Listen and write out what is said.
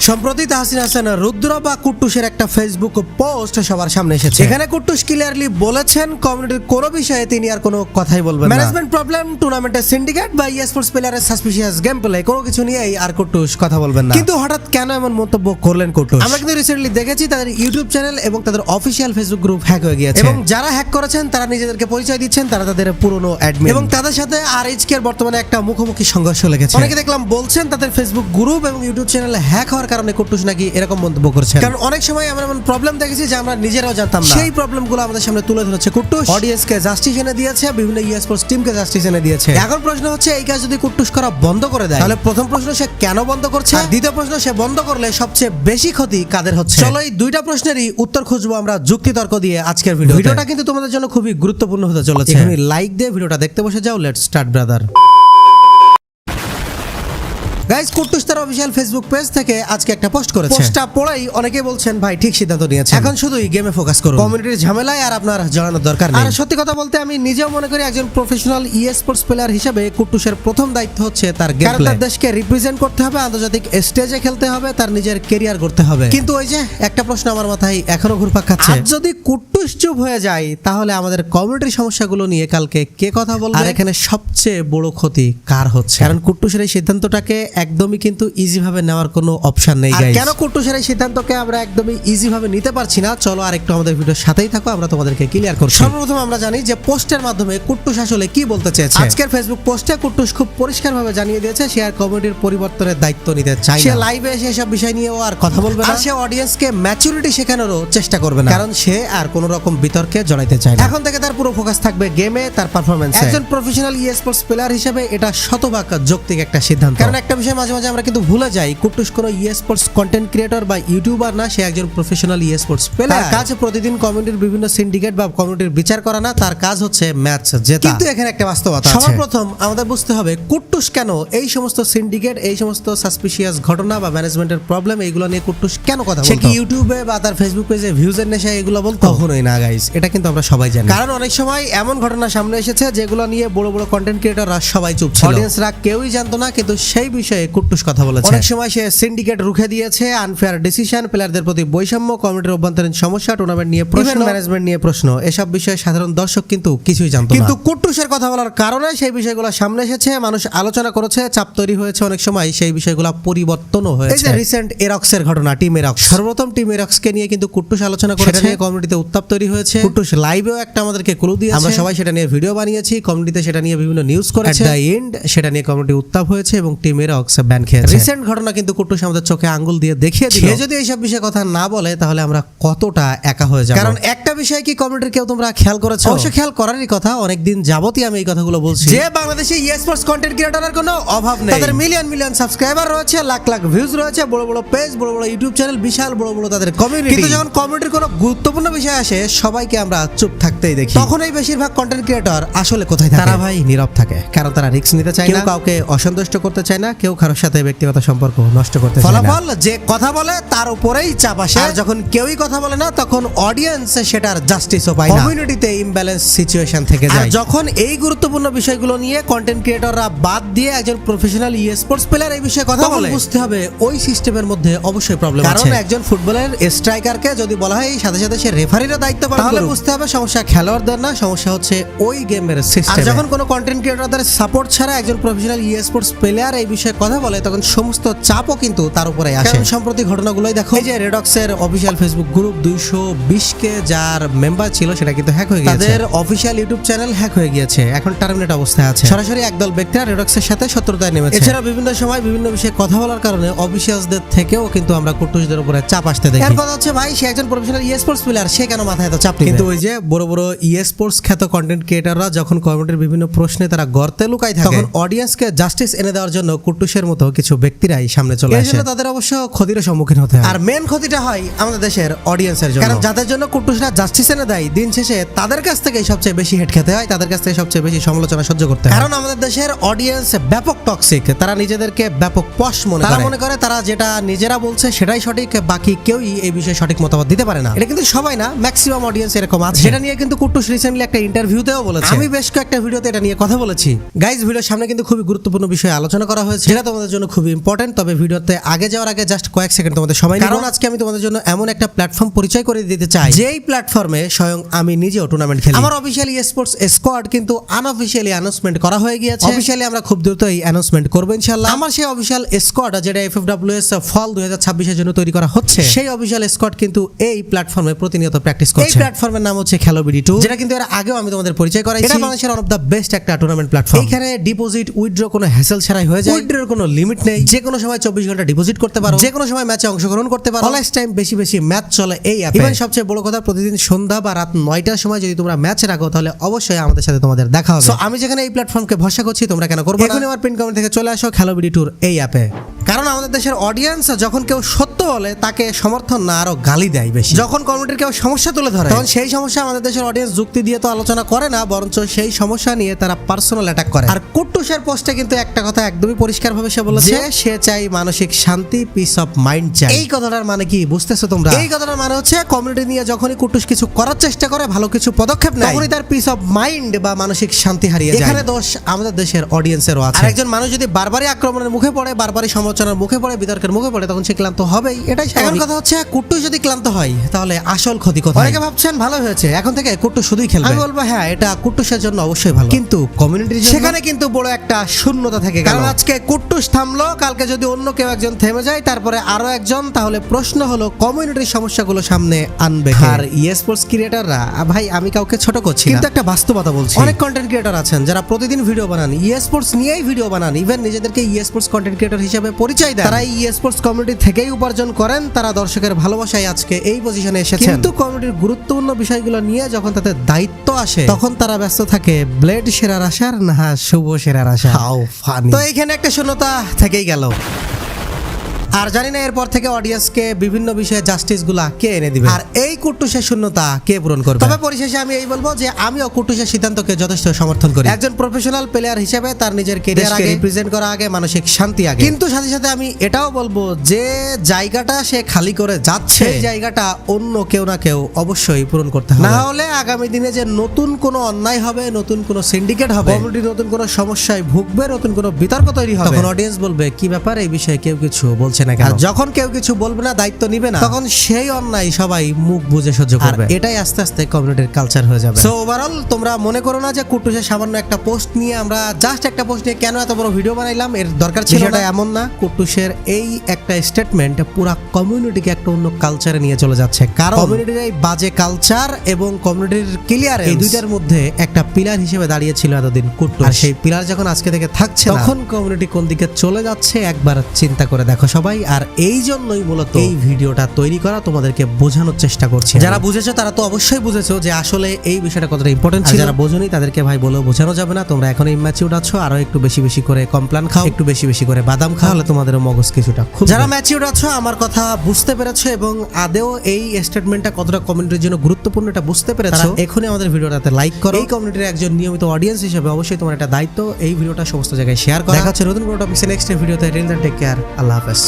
সম্প্রতি তাহসিন হাসান রুদ্র বা কুট্টুসের একটা ফেসবুক পোস্ট সবার সামনে এসেছে। এখানে কুট্টুস ক্লিয়ারলি বলেছেন কমিউনিটির কোনো বিষয়ে তিনি আর কোনো কথাই বলবেন না। ম্যানেজমেন্ট প্রবলেম, টুর্নামেন্টের সিন্ডিকেট বা স্পোর্টস প্লেয়ারের সাসপিশিয়াস গেম প্লে কোনো কিছু নিয়েই আর কুট্টুস কথা বলবেন না। কিন্তু হঠাৎ কেন এমন মন্তব্য করলেন কুট্টুস? আমরা কিন্তু রিসেন্টলি দেখেছি তাদের ইউটিউব চ্যানেল এবং তাদের অফিসিয়াল ফেসবুক গ্রুপ হ্যাক হয়ে গিয়েছে এবং যারা হ্যাক করেছেন তারা নিজেদেরকে পরিচয় দিচ্ছেন তারা তাদের পুরনো অ্যাডমিন এবং তাদের সাথে আরএইচকে এর বর্তমানে একটা মুখোমুখি সংঘর্ষ লেগেছে। অনেকে দেখলাম বলছেন তাদের ফেসবুক গ্রুপ এবং ইউটিউব চ্যানেল হ্যাক হওয়ার কারণে কুট্টুস নাকি এরকম মন্তব্য করছেন। কারণ অনেক সময় আমরা এমন প্রবলেম দেখেছি যে আমরা নিজেরাও জানতাম না, সেই প্রবলেমগুলো আমাদের সামনে তুলে ধরেছে কুট্টুস। অডিয়েন্সকে জাস্টিস এনে দিয়েছে, বিভিন্ন স্পোর্টস টিমকে জাস্টিস এনে দিয়েছে। এখন প্রশ্ন হচ্ছে এই কাজ যদি কুট্টুস করা বন্ধ করে দেয় তাহলে প্রথম প্রশ্ন সে কেন বন্ধ করছে, আর দ্বিতীয় প্রশ্ন সে বন্ধ করলে সবচেয়ে বেশি ক্ষতি কাদের হচ্ছে। চলো এই দুইটা প্রশ্নেরই উত্তর খুঁজবো আমরা যুক্তি তর্ক দিয়ে আজকের ভিডিওটা কিন্তু তোমাদের জন্য খুবই গুরুত্বপূর্ণ হতে চলেছে। লাইক দিয়ে ভিডিওটা দেখতে বসে যাও। Let's start brother. গাইস, কুট্টুস তার অফিশিয়াল ফেসবুক পেজ থেকে আজকে একটা পোস্ট করেছে। পোস্টটা পড়াই অনেকেই বলছেন ভাই ঠিক সিদ্ধান্ত নিয়েছে, এখন শুধুই গেমে ফোকাস করুন, কমিউনিটির ঝামেলায় আর আপনার জড়ানোর দরকার নেই। আর সত্যি কথা বলতে আমি নিজেও মনে করি একজন প্রফেশনাল স্পোর্টস প্লেয়ার হিসেবে কুট্টুসের প্রথম দায়িত্ব হচ্ছে তার গেম প্লে। তার দেশকে রিপ্রেজেন্ট করতে হবে, আন্তর্জাতিক স্টেজে খেলতে হবে, তার নিজের ক্যারিয়ার করতে হবে। কিন্তু ওই যে একটা প্রশ্ন আমার মাথায় এখনো ঘুরপাক খাচ্ছে, আজ যদি কুট্টুস চুপ হয়ে যায় তাহলে আমাদের কমিউনিটির সমস্যাগুলো নিয়ে কালকে কে কথা বলবে? আর এখানে সবচেয়ে বড় ক্ষতি কার হচ্ছে? কারণ কুট্টুসের এই সিদ্ধান্তটাকে একদমই কিন্তু ইজি ভাবে নেওয়ার কোনো অপশন নেই গাইস। কেন কুট্টুসের এই সিদ্ধান্তকে আমরা একদমই ইজি ভাবে নিতে পারছি না, চলো আর একটু আমাদের ভিডিওর সাথেই থাকো, আমরা তোমাদেরকে ক্লিয়ার করব। সর্বপ্রথম আমরা জানি যে পোস্টের মাধ্যমে কুট্টুস আসলে কি বলতে চেয়েছে। আজকের ফেসবুক পোস্টে কুট্টুস খুব পরিষ্কারভাবে জানিয়ে দিয়েছে সে আর কমিউনিটির পরিবর্তনের দায়িত্ব নিতে চায় না। সে লাইভে এসে এসব বিষয় নিয়ে আর কথা বলবে না, আর সে অডিয়েন্সকে ম্যাচুরিটি শেখানোরও চেষ্টা করবে না, কারণ সে আর কোনো রকম বিতর্কে জড়াইতে চায় না। এখন থেকে তার পুরো ফোকাস থাকবে গেমে, তার পারফরম্যান্সে। একজন প্রফেশনাল স্পোর্টস প্লেয়ার হিসেবে এটা শতভাগ যৌক্তিক একটা সিদ্ধান্ত। কারণ একটা বিষয় মাঝে মাঝে আমরা কিন্তু ভুলে যাই, কুট্টুস কোনো স্পোর্টস কন্টেন্ট ক্রিয়েটর বা ইউটিউবার না, সে একজন প্রফেশনাল স্পোর্টস প্লেয়ার। তার কাজ প্রতিদিন কমিউনিটির বিভিন্ন সিন্ডিকেট বা কমিউনিটির বিচার করা না, তার কাজ হচ্ছে ম্যাচ জেতা। কিন্তু এখানে একটা বাস্তবতা আছে। সর্বপ্রথম আমাদের বুঝতে হবে কুট্টুস কেন এই সমস্ত সিন্ডিকেট, এই সমস্ত সাসপিশিয়াস ঘটনা বা ম্যানেজমেন্টের প্রবলেম এইগুলো নিয়ে কুট্টুস কেন কথা বলতো? সে কি ইউটিউবে বা তার ফেসবুক পেজে ভিউজের নেশায় এগুলো বলতো? কখনোই না গাইস, এটা কিন্তু আমরা সবাই জানি। কারণ অনেক সময় এমন ঘটনা সামনে এসেছে যেগুলো নিয়ে বড় বড় কন্টেন্ট ক্রিয়েটররা সবাই চুপ ছিল, অডিয়েন্সরা কেউই জানতো না, কিন্তু সেই বিষয়ে কুট্টুস কথা বলেছে। অনেক সময় সে সিন্ডিকেট রুখে দিয়েছে, আনফেয়ার ডিসিশন, প্লেয়ারদের প্রতি বৈষম্য, কমিউনিটির অভ্যন্তরীণ সমস্যা, টুর্নামেন্ট নিয়ে প্রশ্ন, ম্যানেজমেন্ট নিয়ে প্রশ্ন, এসব বিষয়ে সাধারণ দর্শক কিন্তু কিছুই জানতো না। কিন্তু কুট্টুসের কথা বলার কারণে সেই বিষয়গুলো সামনে এসেছে, মানুষ আলোচনা করেছে, চাপ তৈরি হয়েছে, অনেক সময় সেই বিষয়গুলো পরিবর্তনও হয়েছে। এই যে রিসেন্ট এরক্সের ঘটনা, টিম এরক্স, সর্বপ্রথম টিম এরক্সকে নিয়ে কিন্তু কুট্টুস আলোচনা করেছে, কমিউনিটিতে উত্তাপ তৈরি হয়েছে। কুট্টুস লাইভেও একটা আমাদেরকে ক্লু দিয়েছে, আমরা সবাই সেটা নিয়ে ভিডিও বানিয়েছি, কমিউনিটিতে সেটা নিয়ে বিভিন্ন নিউজ করেছে। এট দ্য এন্ড সেটা নিয়ে কমিউনিটি উত্তাপ হয়েছে এবং টিম এরক্স ব্যান খেয়েছে। রিসেন্ট ঘটনা কিন্তু কুট্টুস আমাদের চোখে আঙ্গুল দিয়ে দেখিয়ে দিল, যদি এইসব বিষয়ে কথা না বলে তাহলে আমরা কতটা একা হয়ে যাব। কারণ একটা বিষয় কি কমিউনিটির কেউ তোমরা খেয়াল করেছো? অবশ্যই খেয়াল করারই কথা, অনেকদিন যাবতই আমি এই কথাগুলো বলছি যে বাংলাদেশে স্পোর্টস কন্টেন্ট ক্রিয়েটরের কোনো অভাব নেই। তাদের মিলিয়ন মিলিয়ন সাবস্ক্রাইবার রয়েছে, লাখ লাখ ভিউজ রয়েছে, বড় বড় পেজ, বড় বড় ইউটিউব চ্যানেল, বিশাল বড় বড় তাদের কমিউনিটি। কিন্তু যখন কমিউনিটির কোনো গুরুত্বপূর্ণ বিষয় আসে সবাইকে আমরা চুপ থাকতেই দেখি। তখন এই বেশিরভাগ কন্টেন্ট ক্রিয়েটর আসলে কোথায় থাকে? তারা ভাই নীরব থাকে, কারণ তারা রিস্ক নিতে চায় না, কাউকে অসন্তুষ্ট করতে চায় না, কেউ কারোর সাথে ব্যক্তিগত সম্পর্ক নষ্ট করতে চায় না। ফলাফল যে কথা বলে তার উপরেই চাপ আসে, আর যখন কেউই কথা বলে না তখন অডিয়েন্স সেটার জাস্টিসও পায় না, কমিউনিটিতে ইমব্যালেন্স সিচুয়েশন থেকে যায়। যখন এই গুরুত্বপূর্ণ বিষয়গুলো নিয়ে কন্টেন্ট ক্রিয়েটররা বাদ দিয়ে একজন প্রফেশনাল স্পোর্টস প্লেয়ার এই বিষয়ে কথা বলে, বুঝতে হবে ওই সিস্টেমের মধ্যে অবশ্যই প্রবলেম আছে। কারণ একজন ফুটবলের স্ট্রাইকারকে যদি বলা হয় সাথে সাথে সে রেফারিরও দায়িত্ব পালন করে, তাহলে বুঝতে হবে সমস্যা খেলোয়াড়দের না, সমস্যা হচ্ছে ওই গেমের সিস্টেম। আর যখন কোনো কন্টেন্ট ক্রিয়েটরদের সাপোর্ট ছাড়া একজন প্রফেশনাল স্পোর্টস প্লেয়ার এই বিষয়ে কথা বলে তখন সমস্ত চাপও কিন্তু তার উপরে আসে। সম্প্রতি ঘটনাগুলোই দেখো, এই যে রেডক্সের অফিশিয়াল ফেসবুক গ্রুপ 220 যার মেম্বার ছিল সেটা কিন্তু হ্যাক হয়ে গেছে, তাদের অফিশিয়াল ইউটিউব চ্যানেল হ্যাক হয়ে গিয়েছে, এখন টার্মিনেট অবস্থায় আছে। সরাসরি একদল ব্যক্তিরা রেডক্সের সাথে শত্রুতায় নেমেছে। এছাড়া বিভিন্ন সময় বিভিন্ন বিষয়ে কথা বলার কারণে অফিশিয়ালসদের থেকেও কিন্তু আমরা কুট্টুসদের উপরে চাপ আসতে দেখি। এর কথা হচ্ছে ভাই সে একজন প্রফেশনাল স্পোর্টস প্লেয়ার, সে কেন মাথায় এত চাপ? কিন্তু ওই যে বড় বড় স্পোর্টস খ্যাত কন্টেন্ট ক্রিয়েটররা যখন কমিউনিটির বিভিন্ন প্রশ্নে তারা গর্তে লুকায় থাকে, তখন অডিয়েন্সকে জাস্টিস এনে দেওয়ার জন্য কুট্টুসের মতো কিছু ব্যক্তিরাই সামনে চলে আসে। এজন্য তাদের অবশ্য ক্ষতির সম্মুখীন হতে হয়, আর মেন ক্ষতিটা হয় আমাদের দেশের অডিয়েন্সের জন্য। কারণ যাদের জন্য কুট্টুসরা জাস্টিস এনে দেয়, দিন শেষে তাদের কাছ থেকেই সবচেয়ে বেশি হেট খেতে হয়, তাদের কাছ থেকে সবচেয়ে বেশি সমালোচনা সহ্য করতে হয়। কারণ আমাদের দেশের অডিয়েন্স ব্যাপক টক্সিক, তারা নিজেদেরকে ব্যাপক পশ মনে করে, তারা মনে করে তারা যেটা নিজেরা বলছে সেটাই সঠিক, বাকি কেউই এই বিষয়ে সঠিক মতামত দিতে পারে না। এটা কিন্তু সবাই না, ম্যাক্সিমাম অডিয়েন্স এরকম আছে। সেটা নিয়ে কিন্তু কুট্টুস রিসেন্টলি একটা ইন্টারভিউতেও বলেছে, আমি বেশ কয়েকটা ভিডিওতে এটা নিয়ে কথা বলেছি। গাইজ ভিডিওর সামনে কিন্তু খুবই গুরুত্বপূর্ণ বিষয় আলোচনা করা হয়েছে, যেটা তোমাদের জন্য খুব ইম্পর্টেন্ট। তবে ভিডিওতে আগে যাওয়ার আগে জাস্ট কয়েক সেকেন্ড তোমাদের সময় নিব, কারণ আজকে আমি তোমাদের জন্য এমন একটা প্ল্যাটফর্ম পরিচয় করে দিতে চাই যেই প্ল্যাটফর্মে স্বয়ং আমি নিজেও টুর্নামেন্ট খেলি। আমার অফিশিয়ালি স্পোর্টস স্কোয়াড কিন্তু আনঅফিশিয়ালি অ্যানাউন্সমেন্ট করা হয়ে গিয়েছে। অফিশিয়ালি আমরা খুব দ্রুতই অ্যানাউন্সমেন্ট করব ইনশাআল্লাহ। আমার সেই অফিশিয়াল স্কোয়াড যেটা এফএফডব্লিউএস ফল 2026 এর জন্য তৈরি করা হচ্ছে, সেই অফিশিয়াল স্কোয়াড কিন্তু এই প্ল্যাটফর্মে প্রতিনিয়ত প্র্যাকটিস করছে। এই প্ল্যাটফর্মের নাম হচ্ছে খেলোবিডি2, যেটা কিন্তু এর আগেও আমি তোমাদের পরিচয় করাইছি। এটা বাংলাদেশের ওয়ান অফ দ্য বেস্ট একটা টুর্নামেন্ট প্ল্যাটফর্ম। এখানে ডিপোজিট উইথড্র কোনো হ্যাসেল ছাড়াই হয়ে যায়। উইথড্রর কোনো লিমিট নেই, যে কোনো সময় 24 ঘন্টা ডিপোজিট করতে পারো, যে কোনো সময় ম্যাচে অংশগ্রহণ করতে পারো। অলওয়েজ টাইম বেশি বেশি ম্যাচ চলে এই অ্যাপে। ইভেন সবচেয়ে বড় কথা, প্রতিদিন সন্ধ্যা বা রাত 9টার সময় যদি তোমরা ম্যাচ রাখো তাহলে অবশ্যই আমাদের সাথে তোমাদের দেখা হবে। সো আমি যেখানে এই প্ল্যাটফর্মকে ভরসা করছি, তোমরা কেন করবে? এখন আমার পিন কমেন্ট থেকে চলে আসো খেলোবিডি2 এই অ্যাপে। কারণ আমাদের দেশের অডিয়েন্স যখন কেউ সত্য বলে তাকে সমর্থন না আরো গালি দেয় বেশি। যখন কমিউনিটির কেউ সমস্যা তুলে ধরে, তখন সেই সমস্যা আমাদের দেশের অডিয়েন্স যুক্তি দিয়ে তো আলোচনা করে না, বরঞ্চ সেই সমস্যা নিয়ে তারা পার্সোনাল অ্যাটাক করে। আর কুট্টুসের পোস্টে কিন্তু একটা কথা একদমই পরিষ্কারভাবে সে বলেছে, সে চাই মানসিক শান্তি, পিস অফ মাইন্ড চাই। এই কথাটার মানে কি বুঝতেছো তোমরা? এই কথাটার মানে হচ্ছে কমিউনিটি নিয়ে যখনই কুট্টুস কিছু করার চেষ্টা করে, ভালো কিছু পদক্ষেপ নেয়, তখনই তার পিস অফ মাইন্ড বা মানসিক শান্তি হারিয়ে যায়। এখানে দোষ আমাদের দেশের অডিয়েন্সেরও আছে। আর একজন মানুষ যদি বারবারই আক্রমণের মুখে পড়ে, বারবারই সমালোচনার মুখে পড়ে, বিতর্কের মুখে পড়ে, তখন সে ক্লান্ত হবেই। এটাই এখন কথা হচ্ছে, কুট্টুস যদি ক্লান্ত হয় তাহলে আসল ক্ষতি কোথায়? অনেকে ভাবছেন ভালো হয়েছে, এখন থেকে কুট্টুস শুধুই খেলবে। আমি বলবো হ্যাঁ, এটা কুট্টুসের জন্য অবশ্যই ভালো, কিন্তু কমিউনিটির জন্য সেখানে কিন্তু বড় একটা শূন্যতা থেকে গেল। কারণ আজকে কুট্টুস থামলো, কালকে যদি অন্য কেউ একজন থেমে যায়, তারপরে আরো একজন, তাহলে প্রশ্ন হলো কমিউনিটির সমস্যাগুলো সামনে আনবে কে? আর স্পোর্টস ক্রিয়েটররা, ভাই আমি কাউকে ছোট করছি না, কিন্তু একটা বাস্তবতা বলছি। অনেক কন্টেন্ট ক্রিয়েটর আছেন যারা প্রতিদিন ভিডিও বানান, স্পোর্টস নিয়েই ভিডিও বানান, ইভেন নিজেদেরকে স্পোর্টস কন্টেন্ট ক্রিয়েটর হিসেবে পরিচয় দেন। তারা স্পোর্টস কমিউনিটি থেকেই উপার্জন করেন, তারা দর্শকের ভালোবাসায় আজকে এই পজিশনে এসেছেন। কিন্তু কমিউনিটির গুরুত্বপূর্ণ বিষয়গুলো নিয়ে যখন তাদের দায়িত্ব আসে, তখন তারা ব্যস্ত থাকে ব্লেড সেরার আশার না শুভ সেরার আশা। তো এইখানে একটা শূন্যতা থেকেই গেল। আর জানি না এরপর থেকে অডিয়েন্সকে বিভিন্ন বিষয়ে জাস্টিস গুলা কে এনে দিবে, আর এই কুট্টুসের শূন্যতা কে পূরণ করবে। তবে পরিশেষে আমি এই বলবো যে আমিও কুট্টুসের সিদ্ধান্তকে যথেষ্ট সমর্থন করি। একজন প্রফেশনাল প্লেয়ার হিসেবে তার নিজের ক্যারিয়ারকে রিপ্রেজেন্ট করা আগে, মানসিক শান্তি আগে। কিন্তু সাথে সাথে আমি এটাও বলবো যে জায়গাটা সে খালি করে যাচ্ছে, সেই জায়গাটা অন্য কেউ না কেউ অবশ্যই পূরণ করতে হবে। না হলে আগামী দিনে যে নতুন কোনো অন্যায় হবে, নতুন কোনো সিন্ডিকেট হবে, কমিউনিটি নতুন কোনো সমস্যায় ভুগবে, নতুন কোনো বিতর্ক তৈরি হবে, তখন অডিয়েন্স বলবে কি ব্যাপার, এই বিষয়ে কেউ কিছু বলছে না কেন? যখন কেউ কিছু বলবে না, দায়িত্ব নিবে না, তখন সেই অন্যায় সবাই মুখ বুজে সহ্য করবে। এটাই আস্তে আস্তে কমিউনিটির কালচার হয়ে যাবে। সো ওভারঅল তোমরা মনে করো না যে কুট্টুসের সামান্য একটা পোস্ট নিয়ে, আমরা জাস্ট একটা পোস্ট নিয়ে কেন এত বড় ভিডিও বানাইলাম, এর দরকার ছিল না, এমন না। কুট্টুসের এই একটা স্টেটমেন্ট পুরো কমিউনিটিকে একটা অন্য কালচারে নিয়ে চলে যাচ্ছে। কারণ কমিউনিটির এই বাজে কালচার এবং কমিউনিটির ক্লিয়ারেন্স, এই দুইটার মধ্যে একটা পিলার হিসেবে দাঁড়িয়েছিল এতদিন কুট্টুস। আর সেই পিলার যখন আজকে থেকে থাকছে না, তখন কমিউনিটি কোন দিকে চলে যাচ্ছে একবার চিন্তা করে দেখো সবাই। আর এই জন্যই মূলত এই ভিডিওটা তৈরি করা, তোমাদেরকে বোঝানোর চেষ্টা করছি। যারা বুঝেছো তারা তো অবশ্যই বুঝেছো যে আসলে এই বিষয়টা কতটা ইম্পর্টেন্ট ছিল। যারা বোঝোনি তাদেরকে ভাই বলেও বোঝানো যাবে না। তোমরা এখন ইম্যাচিউরড আছো, আরো একটু বেশি বেশি করে কমপ্লান খাও, একটু বেশি বেশি করে বাদাম খাও, তাহলে তোমাদের মগজ কিছুটা খুলবে। যারা ম্যাচিউরড আছো, আমার কথা বুঝতে পেরেছো এবং আদেও এই স্টেটমেন্টটা কতটা কমিউনিটির জন্য গুরুত্বপূর্ণ এটা বুঝতে পেরেছো, এখনই আমাদের ভিডিওটাতে লাইক করো। এই কমিউনিটির একজন নিয়মিত অডিয়েন্স হিসেবে অবশ্যই তোমার একটা দায়িত্ব এই ভিডিওটা সমস্ত জায়গায় শেয়ার করা। দেখা হচ্ছে নতুন কোনো টপিকসে নেক্সট ভিডিওতে। টেক কেয়ার, আল্লাহ হাফেজ।